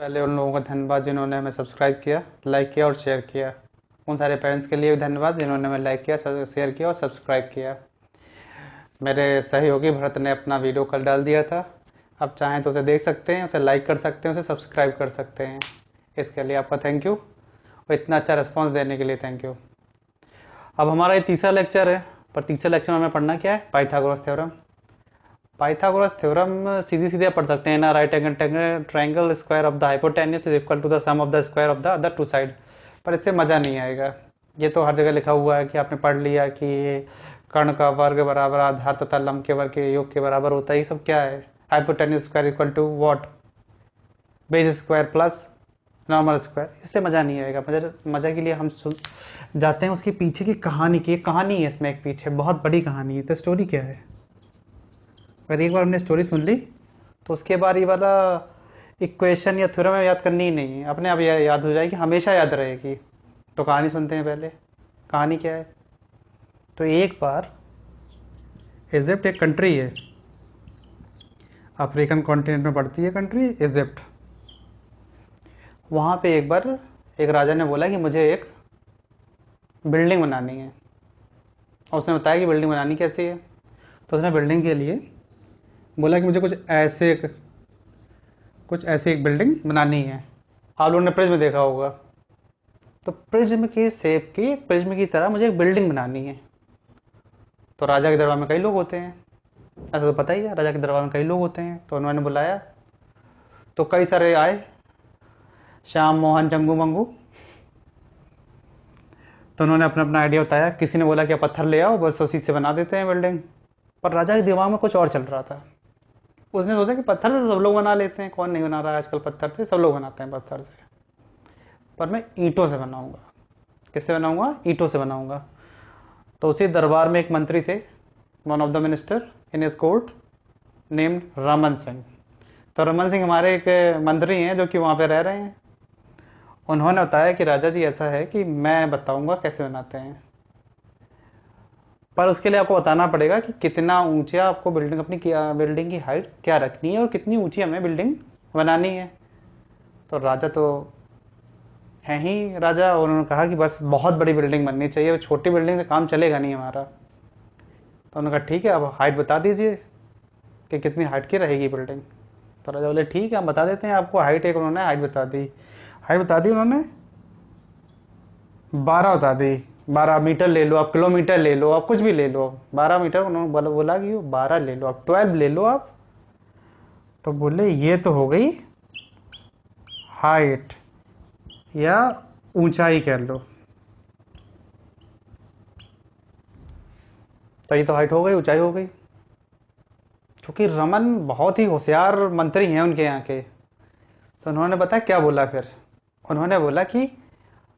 पहले उन लोगों का धन्यवाद जिन्होंने हमें सब्सक्राइब किया, लाइक किया और शेयर किया। उन सारे पेरेंट्स के लिए भी धन्यवाद जिन्होंने हमें लाइक किया, शेयर किया और सब्सक्राइब किया। मेरे सहयोगी भरत ने अपना वीडियो कल डाल दिया था। आप चाहें तो उसे देख सकते हैं, उसे लाइक कर सकते हैं, उसे सब्सक्राइब कर सकते हैं। इसके लिए आपका थैंक यू और इतना अच्छा रिस्पॉन्स देने के लिए थैंक यू। अब हमारा ये तीसरा लेक्चर है, पर तीसरे लेक्चर में हमें पढ़ना क्या है? Pythagoras theorem. पाइथागोरस थ्योरम सीधी सीधे पढ़ सकते हैं ना, right angle triangle square of the hypotenuse is equal to the sum of the square of the other two side. पर इससे मज़ा नहीं आएगा। ये तो हर जगह लिखा हुआ है कि आपने पढ़ लिया कि ये कर्ण का वर्ग बराबर आधार तथा लंब के वर्ग के योग के बराबर होता है। ये सब क्या है? Hypotenuse square equal to what? Base square plus normal square. इससे मज़ा नहीं आएगा। मज़ा के लिए हम जाते हैं उसके पीछे की कहानी की। एक कहानी है इसमें, एक पीछे बहुत बड़ी कहानी है। तो स्टोरी क्या है? अगर एक बार हमने स्टोरी सुन ली तो उसके बाद ये वाला इक्वेशन या थ्योरम याद करनी ही नहीं है, अपने आप याद हो जाएगी, हमेशा याद रहेगी। तो कहानी सुनते हैं पहले। कहानी क्या है? तो एक बार इजिप्ट एक कंट्री है, अफ्रीकन कॉन्टिनेंट में पड़ती है कंट्री इजिप्ट। वहाँ पे एक बार एक राजा ने बोला कि मुझे एक बिल्डिंग बनानी है। और उसने बताया कि बिल्डिंग बनानी कैसी है। तो उसने बिल्डिंग के लिए बोला कि मुझे कुछ ऐसे एक बिल्डिंग बनानी है। आप लोगों ने प्रिज्म देखा होगा, तो प्रिज्म के शेप की, प्रिज्म की तरह मुझे एक बिल्डिंग बनानी है। तो राजा के दरबार में कई लोग होते हैं, ऐसा तो पता ही है, राजा के दरबार में कई लोग होते हैं। तो उन्होंने बुलाया, तो कई सारे आए, श्याम मोहन चंगू मंगू। तो उन्होंने अपना अपना आइडिया बताया। किसी ने बोला कि आप पत्थर ले आओ, बस उसी से बना देते हैं बिल्डिंग। पर राजा के दिमाग में कुछ और चल रहा था। उसने सोचा कि पत्थर से तो सब लोग बना लेते हैं, कौन नहीं बना रहा है आजकल पत्थर से, सब लोग बनाते हैं पत्थर से। पर मैं ईंटों से बनाऊंगा। किससे बनाऊंगा? ईंटों से बनाऊंगा। तो उसी दरबार में एक मंत्री थे, one of the minister in his court named Raman Singh. तो रमन सिंह हमारे एक मंत्री हैं जो कि वहाँ पे रह रहे हैं। उन्होंने बताया कि राजा जी ऐसा है कि मैं बताऊंगा कैसे बनाते हैं, पर उसके लिए आपको बताना पड़ेगा कि कितना ऊंचा आपको बिल्डिंग की हाइट क्या रखनी है और कितनी ऊंची हमें बिल्डिंग बनानी है। तो राजा तो है ही राजा, और उन्होंने कहा कि बस बहुत बड़ी बिल्डिंग बननी चाहिए, छोटी बिल्डिंग से काम चलेगा नहीं हमारा। तो उन्होंने कहा ठीक है, अब हाइट बता दीजिए कि कितनी हाइट की रहेगी बिल्डिंग। तो राजा बोले ठीक है, हम बता देते हैं आपको हाइट। एक उन्होंने हाइट बता दी, उन्होंने 12 बता दी। 12 मीटर ले लो, आप किलोमीटर ले लो, आप कुछ भी ले लो। 12 मीटर उन्होंने बोला कि 12 ले लो, आप 12 ले लो आप। तो बोले ये तो हो गई हाइट या ऊंचाई कह लो। तो ये तो हाइट हो गई, ऊंचाई हो गई। क्योंकि रमन बहुत ही होशियार मंत्री हैं उनके यहाँ के। तो उन्होंने पता क्या बोला फिर? उन्होंने बोला कि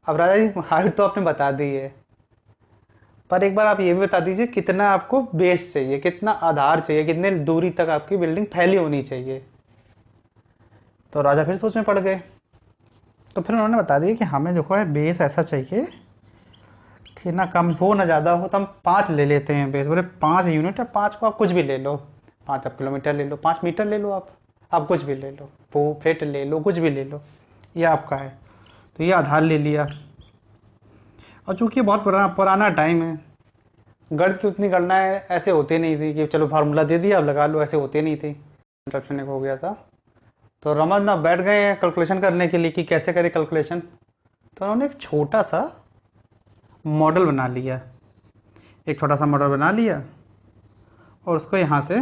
अब राजा जी हाइट तो आपने बता दी है, पर एक बार आप ये भी बता दीजिए कितना आपको बेस चाहिए, कितना आधार चाहिए, कितने दूरी तक आपकी बिल्डिंग फैली होनी चाहिए। तो राजा फिर सोच में पड़ गए। तो फिर उन्होंने बता दिया कि हमें देखो है बेस ऐसा चाहिए कि ना कम हो ना ज़्यादा हो। तो हम 5 ले लेते हैं बेस। बोले 5 यूनिट है, 5 को आप कुछ भी ले लो, 5 आप किलोमीटर ले लो, 5 मीटर ले लो, आप कुछ भी ले लो, फीट ले लो, कुछ भी ले लो, ये आपका है। तो ये आधार ले लिया। और चूंकि बहुत पुराना टाइम है, गणित की उतनी गणनाएं ऐसे होती नहीं थी कि चलो फार्मूला दे दिया अब लगा लो, ऐसे होती नहीं थी। इंटरप्शन हो गया था। तो रमन ना बैठ गए हैं कैलकुलेशन करने के लिए कि कैसे करें कैलकुलेशन। तो उन्होंने एक छोटा सा मॉडल बना लिया, और उसको यहाँ से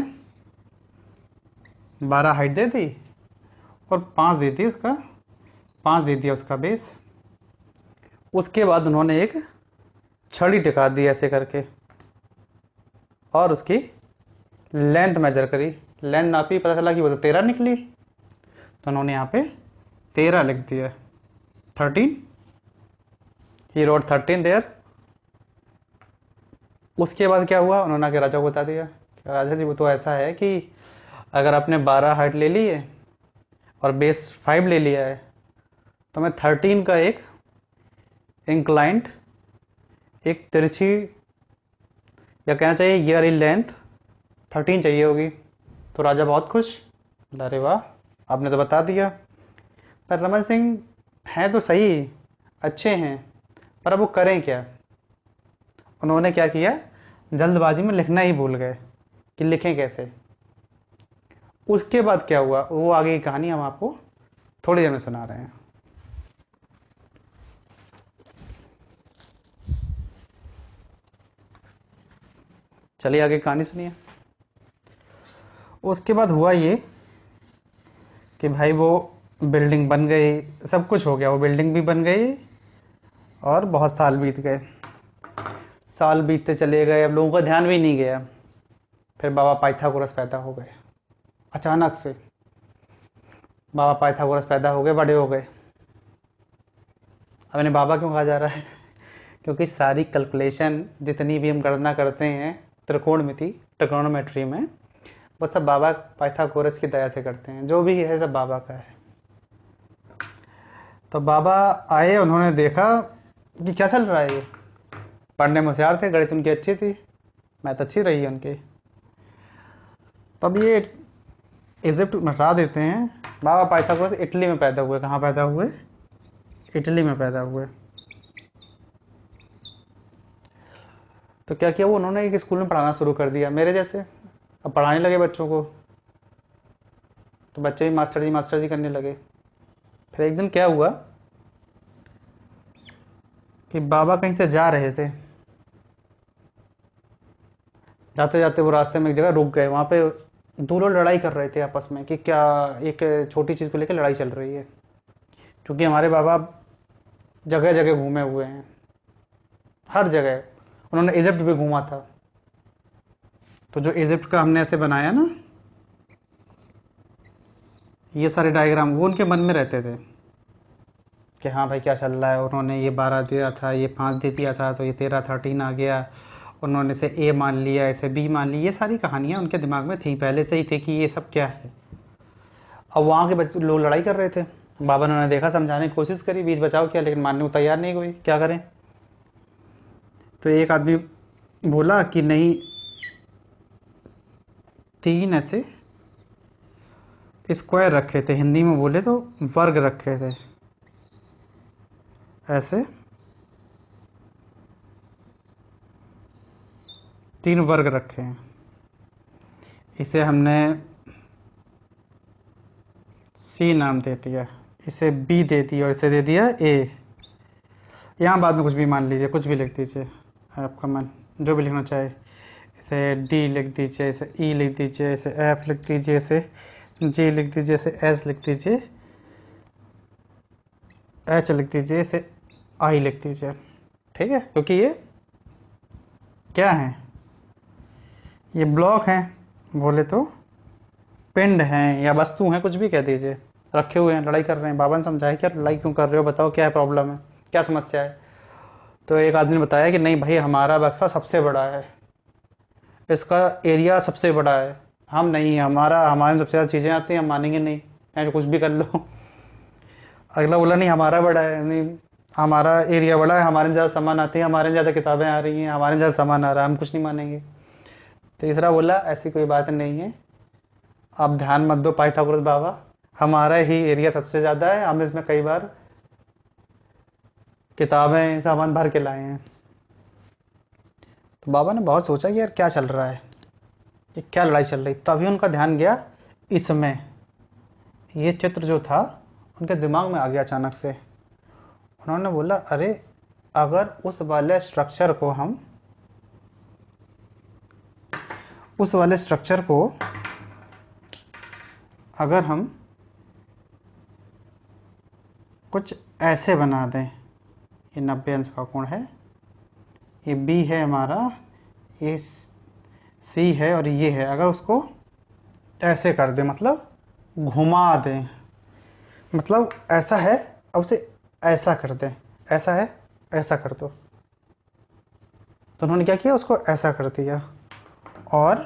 12 हाइट दे दी और 5 दे दी उसका, 5 दे दिया उसका बेस। उसके बाद उन्होंने एक छड़ी टिका दी ऐसे करके और उसकी लेंथ मेजर करी, लेंथ नापी, पता चला कि वो तो 13 निकली। तो उन्होंने यहाँ पे 13 लिख दिया, 13, ही रोड 13 देयर। उसके बाद क्या हुआ? उन्होंने आके राजा को बता दिया कि राजा जी वो तो ऐसा है कि अगर आपने 12 हाइट ले ली है और बेस 5 ले लिया है, तो मैं 13 का एक इंक्लाइंट, एक तिरछी, या कहना चाहिए ईयर इन लेंथ 13 चाहिए होगी। तो राजा बहुत खुश, अरे वाह आपने तो बता दिया। पर रमन सिंह हैं तो सही, अच्छे हैं, पर अब वो करें क्या। उन्होंने क्या किया, जल्दबाजी में लिखना ही भूल गए कि लिखें कैसे। उसके बाद क्या हुआ वो आगे की कहानी हम आपको थोड़ी देर में सुना रहे हैं। चलिए आगे कहानी सुनिए। उसके बाद हुआ ये कि भाई वो बिल्डिंग बन गई, सब कुछ हो गया, वो बिल्डिंग भी बन गई और बहुत साल बीत गए। साल बीतते चले गए, अब लोगों का ध्यान भी नहीं गया। फिर बाबा पाइथागोरस पैदा हो गए। अचानक से बाबा पाइथागोरस पैदा हो गए, बड़े हो गए। अब इन्हें बाबा क्यों कहा जा रहा है क्योंकि सारी कैलकुलेशन जितनी भी हम गणना करते हैं त्रिकोणमिति, ट्रिग्नोमेट्री में, वो सब बाबा पाइथागोरस की दया से करते हैं। जो भी है सब बाबा का है। तो बाबा आए, उन्होंने देखा कि क्या चल रहा है। ये पढ़ने में होशियार थे, गणित उनकी अच्छी थी, मैथ अच्छी रही है उनकी। तब ये इजिप्ट हटा देते हैं। बाबा पाइथागोरस इटली में पैदा हुए। कहाँ पैदा हुए? इटली में पैदा हुए। तो क्या किया वो, उन्होंने एक स्कूल में पढ़ाना शुरू कर दिया मेरे जैसे। अब पढ़ाने लगे बच्चों को, तो बच्चे भी मास्टर जी करने लगे। फिर एक दिन क्या हुआ कि बाबा कहीं से जा रहे थे, जाते जाते वो रास्ते में एक जगह रुक गए। वहाँ पे दो लोग लड़ाई कर रहे थे आपस में कि क्या एक छोटी चीज़ को लेकर लड़ाई चल रही है। क्योंकि हमारे बाबा जगह जगह घूमे हुए हैं, हर जगह। उन्होंने इजिप्ट भी घूमा था। तो जो इजिप्ट का हमने ऐसे बनाया ना, ये सारे डायग्राम, वो उनके मन में रहते थे कि हाँ भाई क्या चल रहा है। उन्होंने ये 12 दिया था, ये 5 दे दिया था, तो ये 13 आ गया। उन्होंने इसे ए मान लिया, इसे बी मान लिया। ये सारी कहानियाँ उनके दिमाग में थी, पहले से ही थी कि ये सब क्या है। अब वहाँ के बच्चे लोग लड़ाई कर रहे थे। बाबा ने देखा, समझाने की कोशिश करी, बीच बचाव किया, लेकिन मानने को तैयार नहीं कोई। क्या करें। तो एक आदमी बोला कि नहीं, 3 ऐसे स्क्वायर रखे थे, हिंदी में बोले तो वर्ग रखे थे, ऐसे 3 वर्ग रखे हैं। इसे हमने सी नाम दे दिया, इसे बी दे दिया और इसे दे दिया ए। यहाँ बाद में कुछ भी मान लीजिए, कुछ भी लिख दीजिए, आपका मन जो भी लिखना चाहे। इसे डी लिख दीजिए, इसे ई लिख दीजिए, इसे एफ लिख दीजिए, इसे जी लिख दीजिए, इसे एस लिख दीजिए, एच लिख दीजिए, इसे आई लिख दीजिए। ठीक है, क्योंकि ये क्या है, ये ब्लॉक हैं, बोले तो पिंड हैं या वस्तु हैं, कुछ भी कह दीजिए, रखे हुए हैं, लड़ाई कर रहे हैं। बाबा ने समझाया क्या लड़ाई क्यों कर रहे हो, बताओ क्या है प्रॉब्लम है, क्या समस्या है। तो एक आदमी ने बताया कि नहीं भाई, हमारा बक्सा सबसे बड़ा है, इसका एरिया सबसे बड़ा है, हम नहीं, हमारे में सबसे ज़्यादा चीज़ें आती हैं, हम मानेंगे नहीं, चाहे कुछ भी कर लो। अगला बोला नहीं, हमारा बड़ा है, नहीं हमारा एरिया बड़ा है, हमारे में ज़्यादा सामान आती है, हमारे में ज़्यादा किताबें आ रही हैं, हमारे में ज़्यादा सामान आ रहा है, हम कुछ नहीं मानेंगे। तीसरा बोला ऐसी कोई बात नहीं है, आप ध्यान मत दो पाइथागोरस बाबा, हमारा ही एरिया सबसे ज़्यादा है, हम इसमें कई बार किताबें सामान भर के लाए हैं। तो बाबा ने बहुत सोचा कि यार क्या चल रहा है, ये क्या लड़ाई चल रही। तभी उनका ध्यान गया इसमें। ये चित्र जो था उनके दिमाग में आ गया अचानक से। उन्होंने बोला अरे, अगर उस वाले स्ट्रक्चर को अगर हम कुछ ऐसे बना दें, ये 90 अंश का कोण है, ये बी है हमारा, ये सी है और ये है, अगर उसको ऐसे कर दें, मतलब घुमा दें, मतलब ऐसा है, अब उसे ऐसा कर दें, ऐसा है, ऐसा कर दो। तो उन्होंने क्या किया, उसको ऐसा कर दिया और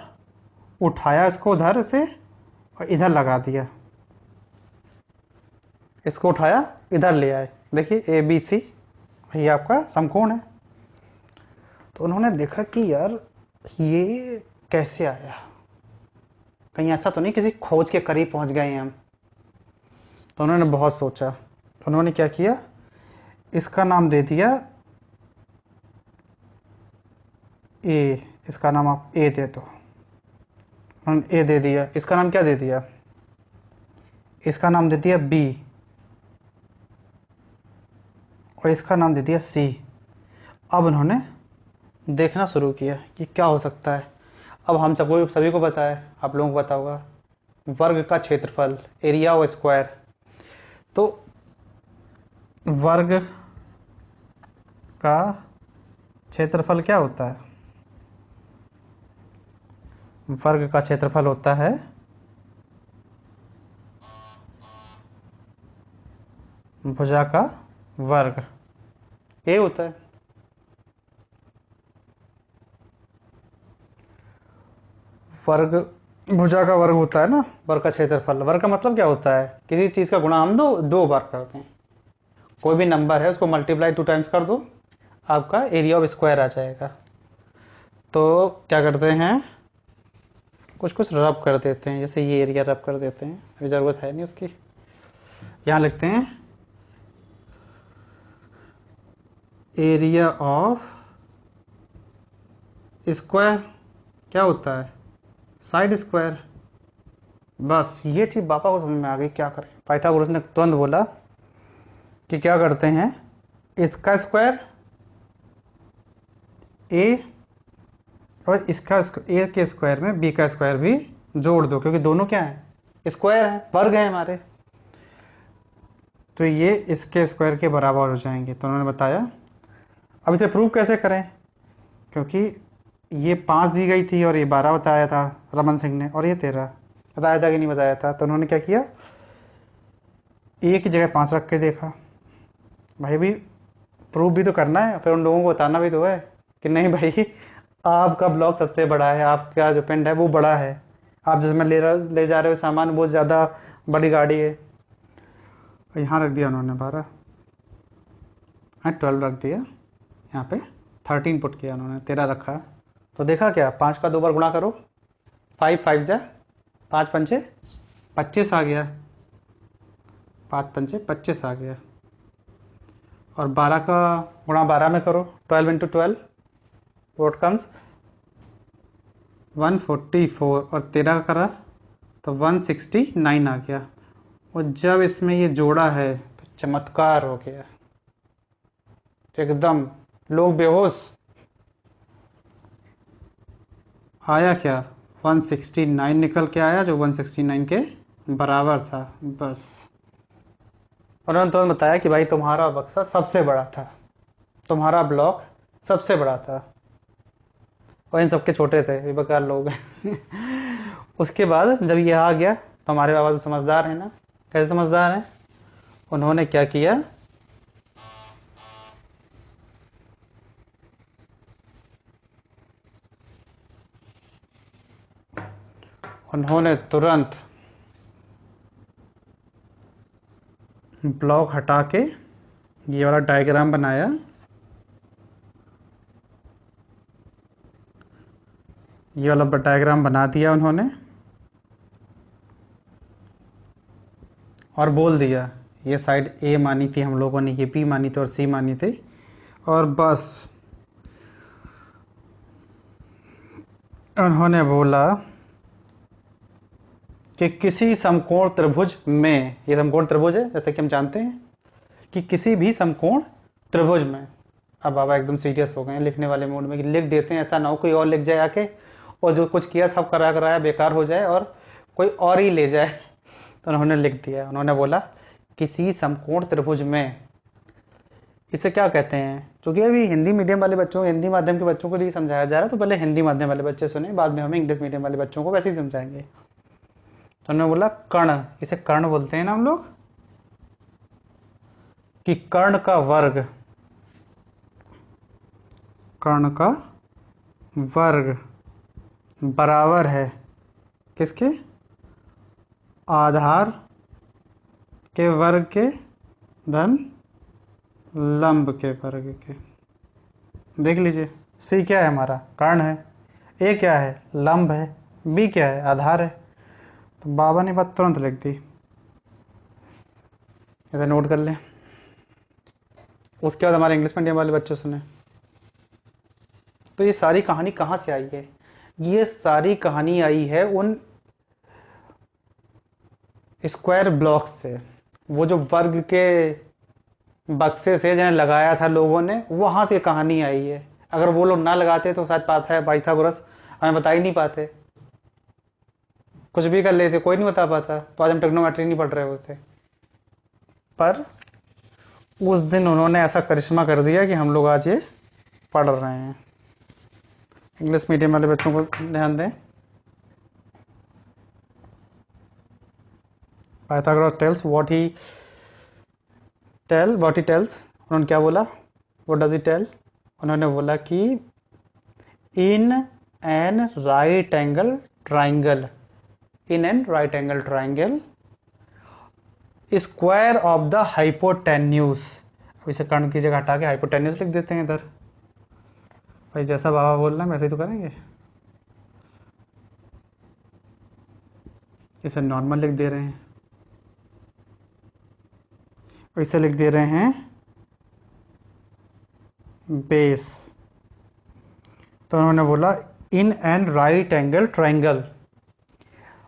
उठाया इसको उधर से और इधर लगा दिया। इसको उठाया, इधर ले आए, देखिए ए बी सी, ये आपका समकोण है। तो उन्होंने देखा कि यार ये कैसे आया, कहीं ऐसा तो नहीं किसी खोज के करीब पहुंच गए हैं हम। तो उन्होंने बहुत सोचा। उन्होंने क्या किया, इसका नाम दे दिया ए, इसका नाम आप ए दे दो। उन्होंने ए दे दिया, इसका नाम क्या दे दिया, इसका नाम दे दिया बी, और इसका नाम दे दिया सी। अब उन्होंने देखना शुरू किया कि क्या हो सकता है। अब हम सबको सभी को पता है, आप लोगों को पता होगा, वर्ग का क्षेत्रफल, एरिया ऑफ स्क्वायर। तो वर्ग का क्षेत्रफल क्या होता है, वर्ग का क्षेत्रफल होता है भुजा का वर्ग, ये होता है। वर्ग भुजा का वर्ग होता है ना, वर्ग का क्षेत्रफल। वर्ग का मतलब क्या होता है, किसी चीज का गुणा हम दो बार करते हैं। कोई भी नंबर है उसको मल्टीप्लाई 2 टाइम्स कर दो, आपका एरिया ऑफ स्क्वायर आ जाएगा। तो क्या करते हैं, कुछ रब कर देते हैं, जैसे ये एरिया रब कर देते हैं, अभी ज़रूरत है नहीं उसकी। यहाँ लिखते हैं एरिया ऑफ स्क्वायर क्या होता है, साइड स्क्वायर। बस ये चीज़ पापा को समझ में आ गई, क्या करें। पाइथागोरस ने तुरंत बोला कि क्या करते हैं, इसका स्क्वायर ए और इसका ए के स्क्वायर में बी का स्क्वायर भी जोड़ दो, क्योंकि दोनों क्या है, स्क्वायर है, वर्ग है हमारे, तो ये इसके स्क्वायर के बराबर हो जाएंगे। तो उन्होंने बताया। अब इसे प्रूव कैसे करें, क्योंकि ये 5 दी गई थी और ये 12 बताया था रमन सिंह ने, और ये 13 बताया था कि नहीं बताया था। तो उन्होंने क्या किया, ए की जगह 5 रख के देखा। भाई भी प्रूफ भी तो करना है, फिर उन लोगों को बताना भी तो है कि नहीं भाई आपका ब्लॉक सबसे बड़ा है, आपका जो पेंट है वो बड़ा है, आप जिसमें ले जा रहे हो सामान वो ज़्यादा बड़ी गाड़ी है। यहाँ रख दिया उन्होंने 12, हाँ 12 रख दिया, यहाँ पे 13 पुट किया उन्होंने, 13 रखा। तो देखा क्या, 5 का 2 बार गुणा करो, 5 5 जा 5 पंचे 25 आ गया, 5 पंचे 25 आ गया। और 12 का गुणा 12 में करो, 12 इंटू 12 वोट कम्स 144, और 13 का करा तो 169 आ गया। और जब इसमें ये जोड़ा है तो चमत्कार हो गया, एकदम लोग बेहोश। आया क्या, 169 निकल के आया, जो 169 के बराबर था। बस उन्होंने तो बताया कि भाई तुम्हारा बक्सा सबसे बड़ा था, तुम्हारा ब्लॉक सबसे बड़ा था, और इन सबके छोटे थे, ये बेकार लोग उसके बाद जब ये आ गया तो हमारे बाबा तो समझदार है ना, कैसे समझदार हैं, उन्होंने क्या किया, उन्होंने तुरंत ब्लॉक हटा के ये वाला डायग्राम बनाया। ये वाला डायग्राम बना दिया उन्होंने और बोल दिया, ये साइड ए मानी थी हम लोगों ने, ये बी मानी थी और सी मानी थी। और बस उन्होंने बोला कि किसी समकोण त्रिभुज में, ये समकोण त्रिभुज है जैसे कि हम जानते हैं कि किसी भी समकोण त्रिभुज में। अब बाबा एकदम सीरियस हो गए हैं लिखने वाले मूड में कि लिख देते हैं, ऐसा ना हो कोई और लिख जाए आके और जो कुछ किया सब कराया बेकार हो जाए और कोई और ही ले जाए। तो उन्होंने लिख दिया, उन्होंने बोला किसी समकोण त्रिभुज में। इसे क्या कहते हैं, क्योंकि अभी हिंदी मीडियम वाले बच्चों, हिंदी माध्यम के बच्चों को लिए समझाया जा रहा है, तो पहले हिंदी माध्यम वाले बच्चे सुने, बाद में हमें इंग्लिश मीडियम वाले बच्चों को वैसे ही समझाएंगे। तो उन्होंने बोला कर्ण, इसे कर्ण बोलते हैं ना हम लोग, कि कर्ण का वर्ग, कर्ण का वर्ग बराबर है किसके, आधार के वर्ग के धन लंब के वर्ग के। देख लीजिए, सी क्या है हमारा, कर्ण है, ए क्या है, लंब है, बी क्या है, आधार है। तो बाबा ने बात तुरंत लिख दी। इसे नोट कर लें। उसके बाद हमारे इंग्लिश मीडियम वाले बच्चों सुने। तो ये सारी कहानी कहाँ से आई है? ये सारी कहानी आई है उन स्क्वायर ब्लॉक्स से, वो जो वर्ग के बक्से से जिन्हें लगाया था लोगों ने, वहां से कहानी आई है। अगर वो लोग ना लगाते तो शायद पाइथागोरस हमें बता ही नहीं पाते, कुछ भी कर लेते, कोई नहीं बता पाता, तो आज हम ट्रिग्नोमेट्री नहीं पढ़ रहे होते। पर उस दिन उन्होंने ऐसा करिश्मा कर दिया कि हम लोग आज ये पढ़ रहे हैं। इंग्लिश मीडियम वाले बच्चों को ध्यान दें। Pythagoras tells what he tells, उन्होंने क्या बोला? What does he tell? उन्होंने बोला कि in an right angle triangle, square of the hypotenuse. अब इसे कर्ण की जगह हटा के हाइपोटेन्यूज लिख देते हैं इधर। भाई जैसा बाबा बोल रहे हैं वैसे ही तो करेंगे। इसे नॉर्मल लिख दे रहे हैं, इसे लिख दे रहे हैं बेस। तो उन्होंने बोला इन एन राइट एंगल ट्राइंगल।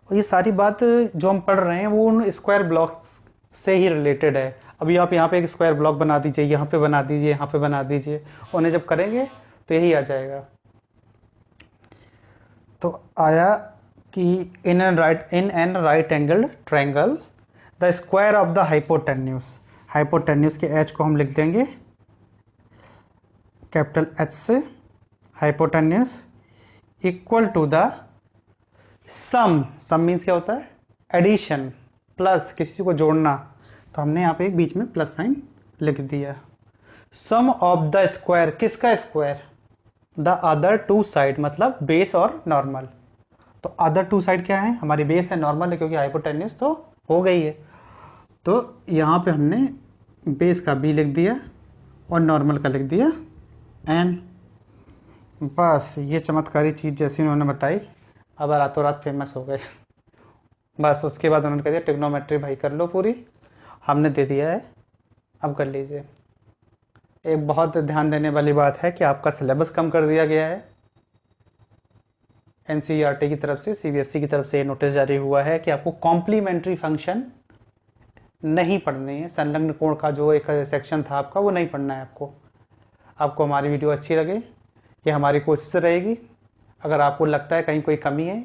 और ये सारी बात जो हम पढ़ रहे हैं वो उन स्क्वायर ब्लॉक्स से ही रिलेटेड है। अभी आप यहाँ पे एक स्क्वायर ब्लॉक बना दीजिए, यहाँ पे बना दीजिए, यहाँ पे बना दीजिए, उन्हें जब करेंगे तो यही आ जाएगा। तो आया कि in an right angle triangle the square of the hypotenuse. Hypotenuse के एच को हम लिख देंगे कैपिटल एच से, hypotenuse equal to the sum means क्या होता है? एडिशन, प्लस, किसी को जोड़ना। तो हमने यहाँ पे एक बीच में प्लस साइन लिख दिया। सम ऑफ द स्क्वायर, किसका square? The other two side, मतलब बेस और नॉर्मल। तो अदर टू साइड क्या है? हमारी बेस है, नॉर्मल है, क्योंकि हाइपोटेन्यूज तो हो गई है। तो यहाँ पे हमने बेस का बी लिख दिया और नॉर्मल का लिख दिया एन। बस ये चमत्कारी चीज़ जैसी उन्होंने बताई, अब रातों रात फेमस हो गए। बस उसके बाद उन्होंने कह दिया ट्रिग्नोमेट्री भाई कर लो पूरी, हमने दे दिया है, अब कर लीजिए। एक बहुत ध्यान देने वाली बात है कि आपका सिलेबस कम कर दिया गया है। एनसीईआरटी की तरफ से, सीबीएसई की तरफ से ये नोटिस जारी हुआ है कि आपको कॉम्प्लीमेंट्री फंक्शन नहीं पढ़नी है। संलग्न कोण का जो एक सेक्शन था आपका, वो नहीं पढ़ना है आपको। आपको हमारी वीडियो अच्छी लगे, ये हमारी कोशिश रहेगी। अगर आपको लगता है कहीं कोई कमी है